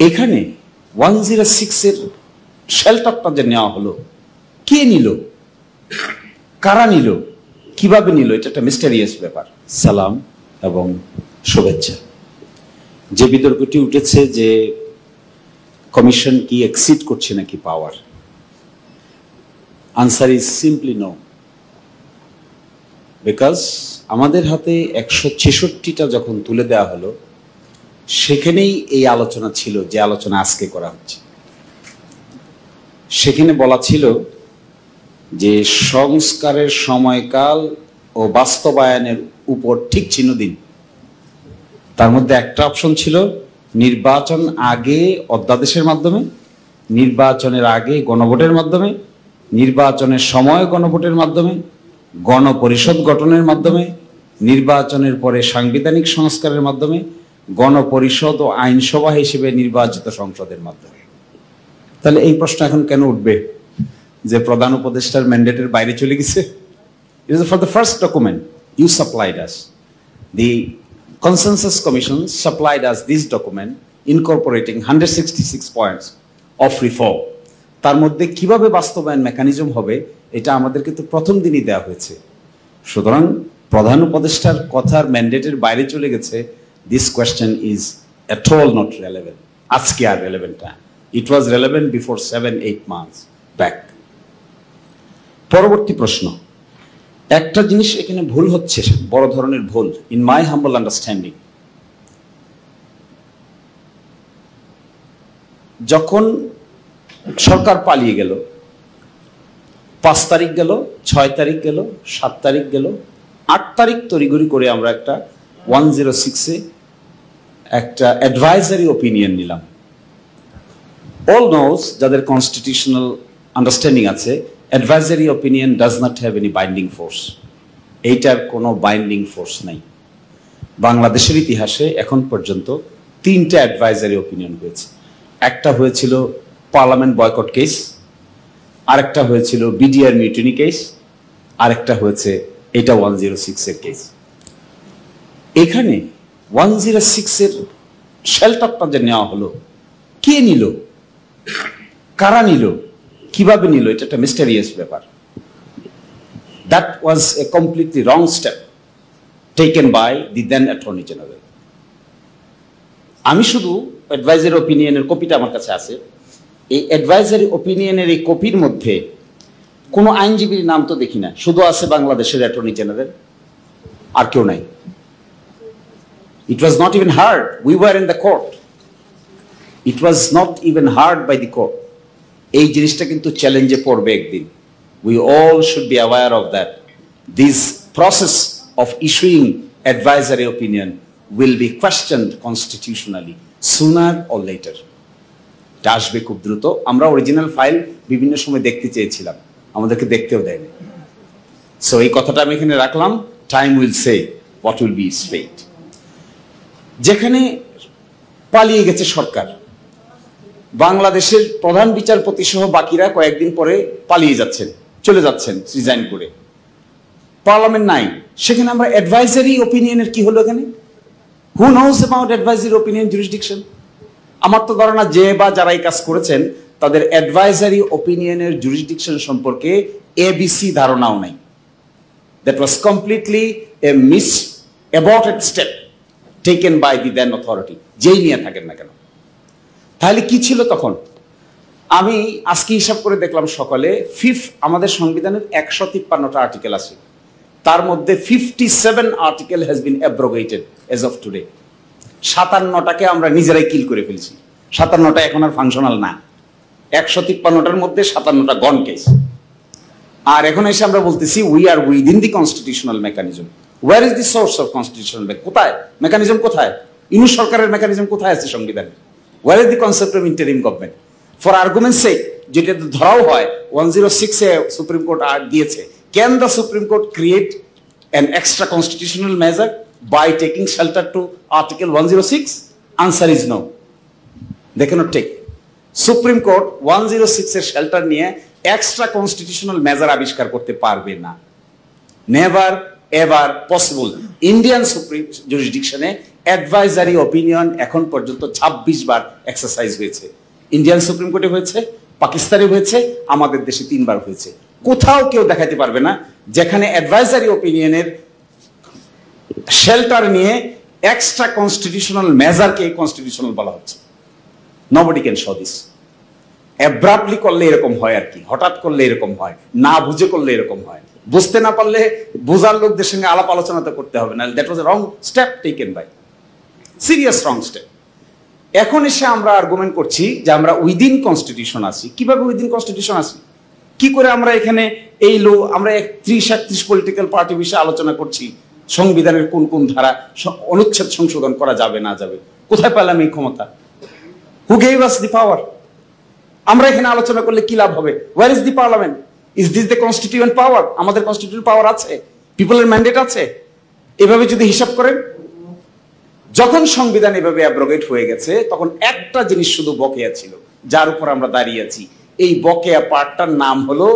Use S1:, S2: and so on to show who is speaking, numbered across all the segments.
S1: এখানে 106 এর শেল্টারটা যে নেওয়া হলো, কে নিল, কারা নিল, কিভাবে নিল, এটা একটা মিস্টেরিয়াস ব্যাপার। সালাম এবং শুভেচ্ছা। যে বিতর্কটি উঠেছে যে কমিশন কি এক্সিড করছে নাকি power, answer is simply no. Because আমাদের হাতে 166টা যখন তুলে দেওয়া হলো, সেখানেই এই আলোচনা ছিল যে আলোচনা আজকে করা হচ্ছে। সেখানে বলা ছিল যে সংস্কারের সময়কাল ও বাস্তবায়নের উপর ঠিক চিহ্ন দিন। তার মধ্যে একটা অপশন ছিল নির্বাচন আগে অধ্যাদেশের মাধ্যমে, নির্বাচনের আগে গণভোটের মাধ্যমে, নির্বাচনের সময় গণভোটের মাধ্যমে, গণপরিষদ গঠনের মাধ্যমে, নির্বাচনের পরে সাংবিধানিক সংস্কারের মাধ্যমে, গণপরিষদ ও আইনসভা হিসেবে নির্বাচিত সংসদের মাধ্যমে। তাহলে এই প্রশ্ন এখন কেন উঠবে যে প্রধান উপদেষ্টার ম্যান্ডেটের বাইরে চলে গেছে? It is for the first document you supplied us. The Consensus Commission supplied us this document incorporating 166 points of reform. তার মধ্যে কিভাবে বাস্তবায়ন মেকানিজম হবে এটা আমাদেরকে তো প্রথম দিনই দেওয়া হয়েছে। সুতরাং প্রধান উপদেষ্টার কথার ম্যান্ডেটের বাইরে চলে গেছে, this question is at all not relevant. আজকে আর রেলেভেন্ট না। It was relevant before 7-8 months back. পরবর্তী প্রশ্ন, একটা জিনিস এখানে ভুল হচ্ছে, বড় ধরনের ভুল, ইন মাই হাম্বল আন্ডারস্ট্যান্ডিং। যখন সরকার পালিয়ে গেল, 5 তারিখ গেল, 6 তারিখ গেল, 7 তারিখ গেল, 8 তারিখ তড়িঘড়ি করে আমরা একটা 106-এ একটা অ্যাডভাইজারি ওপিনিয়ন নিলাম। অল নোজ, যাদের কনস্টিটিউশনাল আন্ডারস্ট্যান্ডিং আছে, advisory opinion does not have any binding force. এইটার কোনো বাইন্ডিং ফোর্স নাই। বাংলাদেশের ইতিহাসে এখন পর্যন্ত 3টে অ্যাডভাইজারি ওপিনিয়ন হয়েছে। একটা হয়েছিল পার্লামেন্ট বয়কট কেস, আরেকটা হয়েছিল বিডিআর মিউটিনি কেস, আরেকটা হয়েছে এটা 106-এর কেস। এখানে 106-এর শেল্টারটা যে নেওয়া হলো, কে নিল, কারা নিল, কিভাবে নিল, এটা একটা মিস্টেরিয়াস ব্যাপার। That was a completely wrong step taken by the then attorney general. আমি শুধু অ্যাডভাইজারি ওপিনিয়নের কপিটা আমার কাছে আছে। এই অ্যাডভাইজারি ওপিনিয়নের এই কপির মধ্যে কোনো আইনজীবীর নাম তো দেখি না, শুধু আছে বাংলাদেশের অ্যাটর্নি জেনারেল, আর কেউ নাই। It was not even heard. We were in the court. It was not even heard by the court. এই জিনিসটা কিন্তু চ্যালেঞ্জে পড়বে একদিন। We all should be aware of that. This process of issuing advisory opinion will be questioned constitutionally sooner or later. এটা আসবে খুব দ্রুত। আমরা অরিজিনাল ফাইল বিভিন্ন সময় দেখতে চেয়েছিলাম, আমাদেরকে দেখতেও দেয়নি। সো এই কথাটা আমি এখানে রাখলাম। Time will say what will be its fate. যেখানে পালিয়ে গেছে সরকার, বাংলাদেশের প্রধান বিচারপতি সহ বাকিরা কয়েকদিন পরে পালিয়ে যাচ্ছেন, চলে যাচ্ছেন রিজাইন করে, পার্লামেন্ট নাই, সেখানে আমরা অ্যাডভাইজারি ওপিনিয়নের কি হলো এখানে? Who knows about advisory opinion jurisdiction? আমার তো ধারণা যে বা যারা এই কাজ করেছেন তাদের অ্যাডভাইজারি ওপিনিয়নের জুরিসডিকশন সম্পর্কে এবিসি ধারণাও নাই। That was completely a miss aborted step taken by the then authority, যেই নিয়ে থাকেন না কেন। তাহলে কি ছিল তখন? আমি আজকে হিসাব করে দেখলাম সকালে, আমাদের সংবিধানের 153টা আর্টিকেল আছে, তার মধ্যে 57 article has been abrogated as of today. 57টাকে আমরা নিজেরাই কিল করে ফেলেছি। 57টা এখন আর ফাংশনাল না। 153টার মধ্যে 57টা গন কেস। আর এখন এসে আমরা বলতেছি we are within the constitutional mechanism. Where is the source of constitutional? কোথায় মেকানিজম? কোথায় ইউনুস সরকারের মেকানিজম? কোথায় আছে সংবিধানে? Where is the concept of interim government? For argument's sake, যেটা ধরাও হয় 106-এ সুপ্রিম কোর্ট দিয়েছে, can the supreme court create an extra constitutional measure by taking shelter to Article 106? Answer is no. They cannot take. Supreme Court 106-এর shelter নিয়ে extra constitutional measure আবিষ্কার করতে পারবে না। Never ever possible. Indian supreme জুরিসডিকশনে advisory opinion এখন পর্যন্ত 26 বার এক্সারসাইজ হয়েছে। ইন্ডিয়ান সুপ্রিম কোর্টে হয়েছে, পাকিস্তানে হয়েছে, আমাদের দেশে 3 বার হয়েছে। কোথাও কেউ দেখাতে পারবে না যেখানে অ্যাডভাইজারি অপিনিয়নের শেল্টার নিয়ে এক্সট্রা কনস্টিটিউশনাল মেজারকে কনস্টিটিউশনাল বলা হচ্ছে। Nobody can show this. Abruptly করলে এরকম হয় আর কি, হঠাৎ করলে এরকম হয়, না বুঝে করলে এরকম হয়। বুঝতে না পারলে বোঝার লোকদের সঙ্গে আলাপ আলোচনা তো করতে হবে না। That was a wrong step taken by, serious wrong step. এখন এসে আমরা আর্গুমেন্ট করছি যে আমরা উইদিন কনস্টিটিউশন আছি। কিভাবে উইদিন কনস্টিটিউশন আছি? কি করে আমরা এখানে এই আমরা 30-31 পলিটিক্যাল পার্টি বিষয়ে আলোচনা করছি, সংবিধানের কোন কোন ধারা অনুচ্ছেদ সংশোধন করা যাবে না যাবে। কোথায় পেলাম এই ক্ষমতা? Who gave us the power? আমরা এখানে আলোচনা করলে কি লাভ হবে? Where is the parliament? Is this the constituent power? আমাদের কনস্টিটিউয়েন্ট পাওয়ার আছে, পিপলের ম্যান্ডেট আছে। এভাবে যদি হিসাব করেন, যখন সংবিধান এভাবে অ্যাব্রোগেট হয়ে গেছে তখন একটা জিনিস শুধু বকেয়া ছিল, যার উপর আমরা দাঁড়িয়ে আছি। এই বকেয়া পার্টটার নাম হলো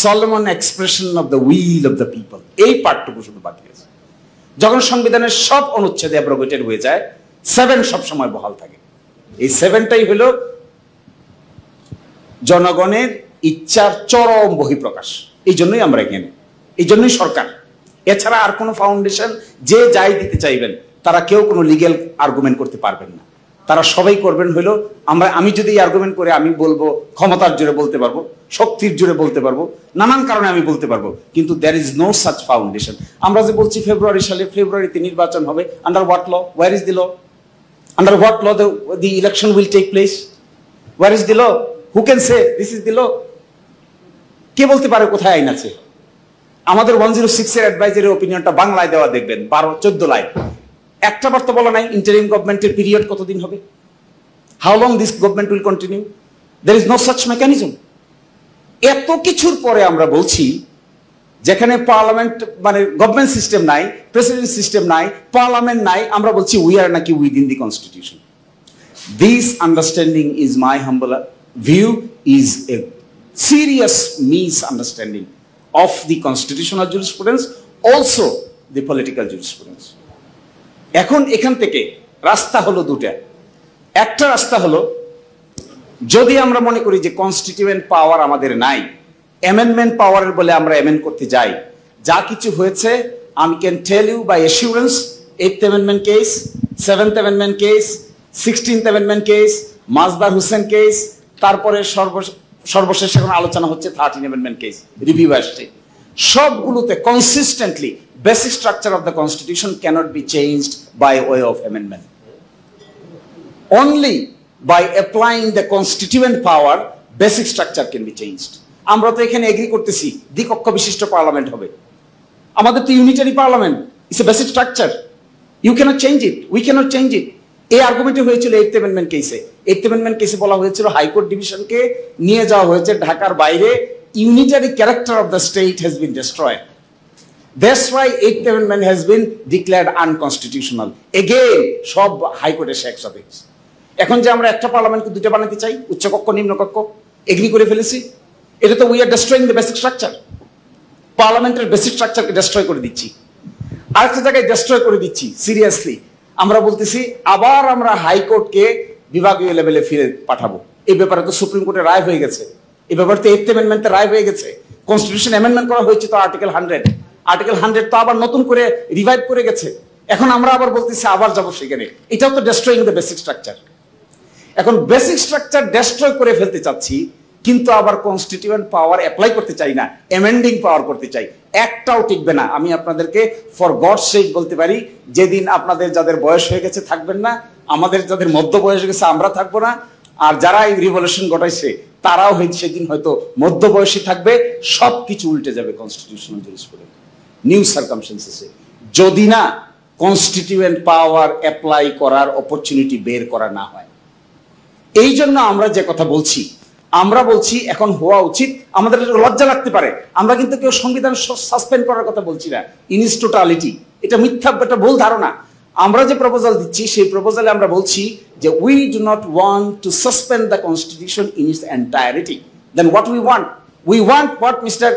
S1: Solomon expression of the will of the people. এই পার্টটুকু শুধু বাকি আছে। যখন সংবিধানের সব অনুচ্ছেদ অ্যাব্রোগেটেড হয়ে যায়, 7 সবসময় বহাল থাকে। এই 7টাই হলো জনগণের ইচ্ছার চরম বহিঃপ্রকাশ। এই জন্যই আমরা এখানে, এই জন্যই সরকার। এছাড়া আর কোনো ফাউন্ডেশন যে যাই দিতে চাইবেন তারা কেউ কোনো লিগ্যাল আর্গুমেন্ট করতে পারবেন না। তারা সবাই করবেন হলো আমি যদি এই আর্গুমেন্ট করে আমি বলবো, ক্ষমতার জোরে বলতে পারবো, শক্তির জোরে বলতে পারবো, নানান কারণে আমি বলতে পারবো, কিন্তু there is no such foundation. আমরা যে বলছি ফেব্রুয়ারিতে নির্বাচন হবে, under what law? Where is the law? Under what law the election will take place? Where is the law? Who can say this is the law? কে বলতে পারে কোথায় আইন আছে? আমাদের 106 এর অ্যাডভাইজারি অপিনিয়নটা বাংলায় দেওয়া দেখবেন, 12-14 লাইন। একটা বার তো বলা নাই ইন্টারিম গভর্নমেন্টের পিরিয়ড কতদিন হবে, how long this government will continue. There is no such mechanism. এত কিছুর পরে আমরা বলছি যেখানে পার্লামেন্ট মানে গভর্নমেন্ট সিস্টেম নাই, প্রেসিডেন্ট সিস্টেম নাই, পার্লামেন্ট নাই, আমরা বলছি উই আর নাকি within the constitution. This understanding is my humble view is a serious misunderstanding of the constitutional jurisprudence, also the political jurisprudence. এখন এখান থেকে রাস্তা হলো দুটা। একটা রাস্তা হলো, যদি আমরা মনে করি যে কনস্টিটিউয়েন্ট পাওয়ার আমাদের নাই, অ্যামেন্ডমেন্ট পাওয়ারের বলে আমরা অ্যামেন্ড করতে যাই, যা কিছু হয়েছে আমি can tell you by assurance, 8th amendment case, 7th amendment case, 16th amendment case, Masdar Hossain case, তারপরে সর্বশেষ এখন আলোচনা হচ্ছে 13th amendment কেস, রিভিউ আসছে। সবগুলোতে consistently basic structure of the constitution cannot be changed by way of amendment. Only by applying the constituent power basic structure can be changed. আমরা তো এখানে এগ্রি করতেছি দ্বিকক্ষ বিশিষ্ট পার্লামেন্ট হবে। আমাদের তো unitary parliament, it's a basic structure. You cannot change it, we cannot change it. এই আর্গুমেন্টে হয়েছিল 8th amendment কেসে। 8th amendment কেসে বলা হয়েছিল হাইকোর্ট ডিভিশনকে নিয়ে যাওয়া হয়েছে ঢাকার বাইরে, unitary character of the state has been destroyed. That's why 8th amendment has been declared unconstitutional. Again সব হাইকোর্টে একসাথে। এখন যে আমরা একটা পার্লামেন্টকে দুটো বানাতে চাই, উচ্চকক্ষ নিম্নকক্ষ, এগ্রি করে ফেলেছি, এটা তো we are destroying the basic structure. পার্লামেন্টের বেসিক স্ট্রাকচারকে ডিস্ট্রয় করে দিচ্ছি, আরেকটা জায়গায় ডিস্ট্রয় করে দিচ্ছি। সিরিয়াসলি আমরা বলতেছি আবার আমরা হাইকোর্টকে বিভাগীয় লেভেলে ফিরে পাঠাবো। এই ব্যাপারে তো সুপ্রিম কোর্টের রায় হয়ে গেছে, এই ব্যাপারে তো 8th amendment রায় হয়ে গেছে। কনস্টিটিউশন অ্যামেন্ডমেন্ট করা হয়েছে তো আর্টিকেল 100 তো আবার নতুন করে রিভাইভ করে গেছে। এখন আমরা আবার বলতেছি আবার যাবো সেখানে। এটাও তো ডিস্ট্রয়িং দ্য বেসিক স্ট্রাকচার। এখন বেসিক স্ট্রাকচার ডিস্ট্রয় করে ফেলতে চাচ্ছি, কিন্তু আবার কনস্টিটিউয়েন্ট পাওয়ার অ্যাপ্লাই করতে চাই না, অ্যামেন্ডিং পাওয়ার করতে চাই। একটাও টিকবে না। আমি আপনাদেরকে ফর গডস সেক বলতে পারি, যেদিন আপনাদের যাদের বয়স হয়ে গেছে থাকবেন না, আমাদের যাদের মধ্য বয়স হয়ে গেছে আমরা থাকবো না, আর যারা এই রিভলিউশন ঘটাইছে তারাও সেদিন হয়তো মধ্য বয়সী থাকবে। সবকিছু উল্টে যাবে কনস্টিটিউশনাল জুরিসপ্রুডেন্স নিউ সার্কামস্টেন্সেসে, যদি না কনস্টিটিউয়েন্ট পাওয়ার অ্যাপ্লাই করার অপরচুনিটি বের করা না হয়। এই জন্য আমরা যে কথা বলছি, আমরা বলছি এখন হওয়া উচিত। আমাদের লজ্জা লাগতে পারে, আমরা কিন্তু কেউ সংবিধান সাসপেন্ড করার কথা বলছি না ইন ইটস টোটালিটি। এটা মিথ্যা, এটা ভুল ধারণা। আমরা যে প্রপোজাল দিচ্ছি সেই প্রপোজালে আমরা বলছি যে we do not want to suspend the constitution in its entirety. Then what we want what mister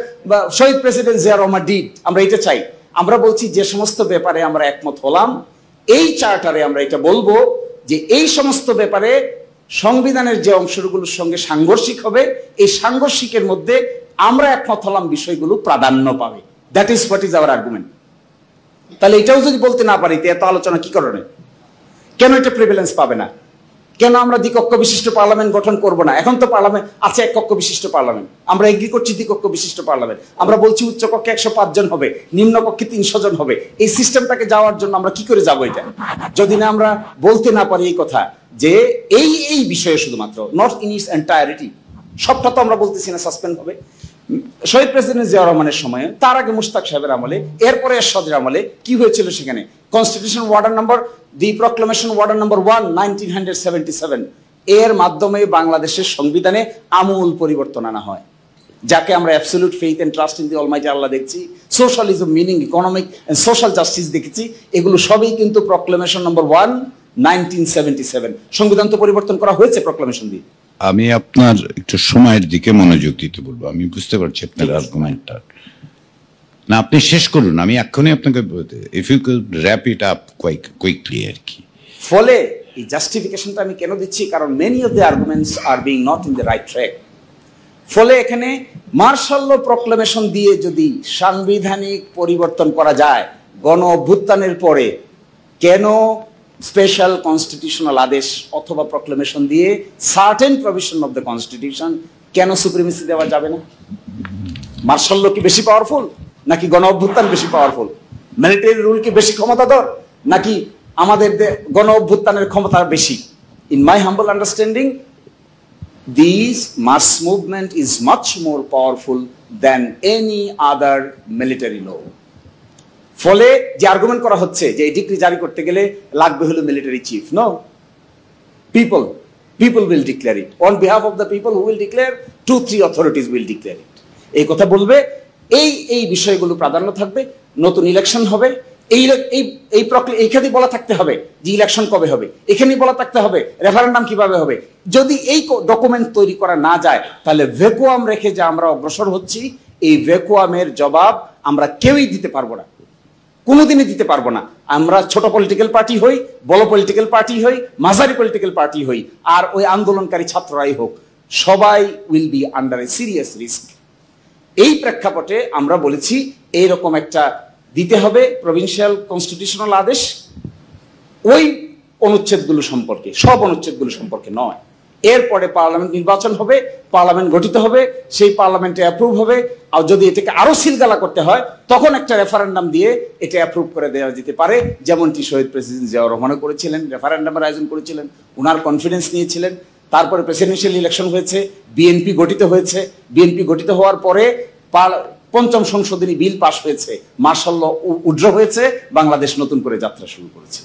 S1: Shaheed president Zia Rahman did. আমরা এটা চাই। আমরা বলছি যে সমস্ত ব্যাপারে আমরা একমত হলাম, এই চার্টারে আমরা এটা বলবো যে এই সমস্ত ব্যাপারে সংবিধানের যে অংশগুলোর সঙ্গে সাংঘর্ষিক হবে, এই সাংঘর্ষিকের মধ্যে আমরা একমত হলাম বিষয়গুলো প্রাধান্য পাবে। That is what is our argument. তাহলে এটাও যদি বলতে না পারি এত আলোচনা কি কারণে? কেন এটা প্রিভিলেন্স পাবে না? কেন আমরা দ্বিকক্ষ বিশিষ্ট পার্লামেন্ট গঠন করব না? এখন তো পার্লামেন্ট আছে এক কক্ষ বিশিষ্ট পার্লামেন্ট, আমরা এগ্রি করছি দ্বিকক্ষ বিশিষ্ট পার্লামেন্ট, আমরা বলছি উচ্চ কক্ষে 105 জন হবে, নিম্ন কক্ষে 300 জন হবে। এই সিস্টেমটাকে যাওয়ার জন্য আমরা কি করে যাবো এটা, যদি না আমরা বলতে না পারি এই কথা যে এই বিষয়ে শুধুমাত্র, নট ইন ইটস এন্টায়ারিটি, সবটা তো আমরা বলতেছি না সাসপেন্ড হবে। শহীদ প্রেসিডেন্ট জিয়া রহমানের সময়ে, তার আগে মুশতাক সাহেবের আমলে, এরপরে এরশাদের আমলে কি হয়েছিল? সেখানে কনস্টিটিউশন ওয়ার্ডার নাম্বার, দি প্রক্লেমেশন ওয়ার্ডার নাম্বার 1 1977, এর মাধ্যমে বাংলাদেশের সংবিধানে আমূল পরিবর্তন আনা হয়, যাকে আমরা absolute faith and trust in the almighty Allah দেখছি, socialism meaning economic and social justice দেখেছি। এগুলো সবই কিন্তু প্রক্লেমেশন নাম্বার 1 1977। সংবিধান তো পরিবর্তন করা হয়েছে প্রক্লেমেশন দিয়ে।
S2: আমি আপনার একটু সময়ের দিকে মনোযোগ দিতে বলবো। আমি বুঝতে পারছি আপনার আর্গুমেন্টটা, না আপনি শেষ করুন, আমি এক্ষুনি আপনাকে if you could wrap it up quickly আর কি।
S1: ফলে এই জাস্টিফিকেশনটা আমি কেন দিচ্ছি, কারণ many of the arguments are being not in the right track. ফলে এখানে মার্শাল ল প্রক্লেমেশন দিয়ে যদি সাংবিধানিক পরিবর্তন করা যায়, গণ অভ্যুত্থানের পরে কেন স্পেশাল কনস্টিটিউশনাল আদেশ অথবা প্রক্লেমেশন দিয়ে certain provision of the constitution কেন সুপ্রিমেসি দেওয়া যাবে না? মার্শাল ল কি বেশি পাওয়ারফুল নাকি গণ অভ্যুত্থান বেশি পাওয়ারফুল? মিলিটারি রুল কি বেশি ক্ষমতাধর নাকি আমাদের গণ অভ্যুত্থানের ক্ষমতা বেশি? In my humble understanding, this mass movement is much more powerful than any other military law. ফলে যে আর্গুমেন্ট করা হচ্ছে যে এই ডিক্রি জারি করতে গেলে লাগবে হলো military chief, no, people will declare it on behalf of the people who will declare, 2-3 authorities will declare it। এই কথা বলবে, এই বিষয়গুলো প্রাধান্য থাকবে। নতুন ইলেকশন হবে, এইখানে বলা থাকতে হবে যে ইলেকশন কবে হবে, এখানেই বলা থাকতে হবে রেফারেন্ডাম কিভাবে হবে। যদি এই ডকুমেন্ট তৈরি করা না যায়, তাহলে ভ্যাকুয়াম রেখে যে আমরা অগ্রসর হচ্ছি, এই ভ্যাকুয়ামের জবাব আমরা কেউই দিতে পারবো না, কোনোদিনই দিতে পারবো না। আমরা ছোট পলিটিক্যাল পার্টি হই, বড় পলিটিক্যাল পার্টি হই, মাঝারি পলিটিক্যাল পার্টি হই, আর ওই আন্দোলনকারী ছাত্ররাই হোক, সবাই will be under A serious risk. এই প্রেক্ষাপটে আমরা বলেছি এইরকম একটা দিতে হবে প্রভিন্সিয়াল কনস্টিটিউশনাল আদেশ, ওই অনুচ্ছেদগুলো সম্পর্কে, সব অনুচ্ছেদগুলো সম্পর্কে নয়। এরপরে পার্লামেন্ট নির্বাচন হবে, পার্লামেন্ট গঠিত হবে, সেই পার্লামেন্টে অ্যাপ্রুভ হবে। আর যদি এটাকে আরো সিলগালা করতে হয়, তখন একটা রেফারেন্ডাম দিয়ে এটা অ্যাপ্রুভ করে দেওয়া যেতে পারে, যেমনটি শহীদ প্রেসিডেন্ট জিয়াউর রহমানও করেছিলেন, রেফারেন্ডামের আয়োজন করেছিলেন, ওনার কনফিডেন্স নিয়েছিলেন। তারপরে প্রেসিডেন্সিয়াল ইলেকশন হয়েছে, বিএনপি গঠিত হয়েছে, বিএনপি গঠিত হওয়ার পরে পঞ্চম সংশোধনী বিল পাশ হয়েছে, মার্শাল ল উড্র হয়েছে, বাংলাদেশ নতুন করে যাত্রা শুরু করেছে।